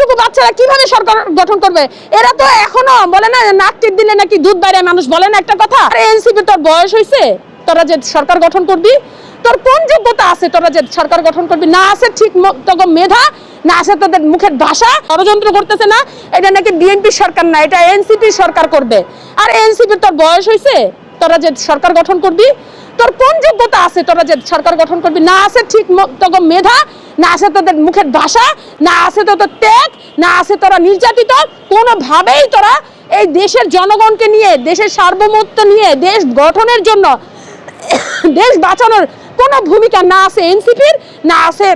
এতটুকু বাচ্চারা কিভাবে সরকার গঠন করবে? এরা তো এখনো বলে না নাকটির দিলে নাকি দুধ বাইরে, মানুষ বলে না একটা কথা? এনসিপি তোর বয়স হয়েছে, তোরা যে সরকার গঠন করবি? তোর কোন যোগ্যতা আছে তোরা যে সরকার গঠন করবি? না আছে ঠিক মতো মেধা, না আছে তোদের মুখের ভাষা। ষড়যন্ত্র করতেছে না, এটা নাকি বিএনপি সরকার না, এটা এনসিপি সরকার করবে। আর এনসিপি তোর বয়স হয়েছে, তোরা যে সরকার গঠন করবি? তোর কোন যোগ্যতা আছে তোরা যে সরকার গঠন করবি? না আছে ঠিক মতো মেধা, না আছে তোদের মুখের ভাষা, না আছে তোদের ত্যাগ, না আছে তোরা নির্যাতিত। কোনোভাবেই তোরা এই দেশের জনগণকে নিয়ে, দেশের সার্বভৌমত্ব নিয়ে, দেশ গঠনের জন্য, দেশ বাঁচানোর কোনো ভূমিকা না আছে এনসিপির, না আছে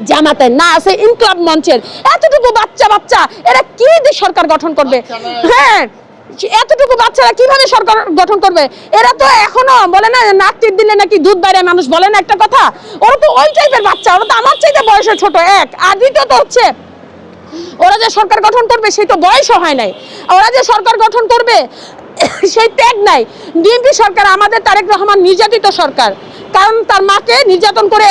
জামাতের, না আছে ইনকলাব মঞ্চের। এতটুকু বাচ্চা বাচ্চা এরা কি দিয়ে সরকার গঠন করবে? হ্যাঁ, এতটুকু বাচ্চারা কিভাবে সরকার গঠন করবে? এরা তো এখনো বলে না নাকটির দিলে নাকি দুধ বাইরে, মানুষ বলে না একটা কথা? ওরা তো ওই টাইপের বাচ্চা, ওরা তো আমার চাইতে বয়সে ছোট। এক আর দ্বিতীয়ত হচ্ছে ওরা যে সরকার গঠন করবে সেই তো বয়সও হয় নাই। ওরা যে সরকার গঠন করবে সেই ত্যাগ নাই। বিএনপি সরকার, আমাদের তারেক রহমান নির্যাতিত সরকার, কারণ তার মাকে নির্যাতন করে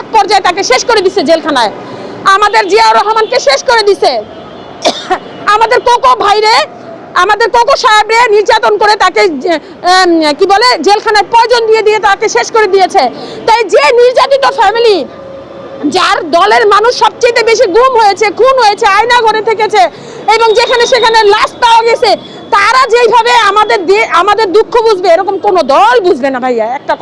এক পর্যায়ে তাকে শেষ করে দিছে জেলখানায়। আমাদের জিয়াউর রহমানকে শেষ করে দিছে। আমাদের কোকো ভাইরে, আমাদের কোকো সাহেবরে নির্যাতন করে তাকে কি বলে জেলখানায় পয়জন দিয়ে তাকে শেষ করে দিয়েছে। তাই যে নির্যাতিত ফ্যামিলি, যার দলের মানুষ সবচেয়ে বেশি গুম হয়েছে, খুন হয়েছে, আয়না ঘরে থেকেছে এবং যেখানে সেখানে লাশ পাওয়া গেছে, তারা যেইভাবে আমাদের দুঃখ বুঝবে এরকম কোনো দল বুঝবে না ভাইয়া। একটা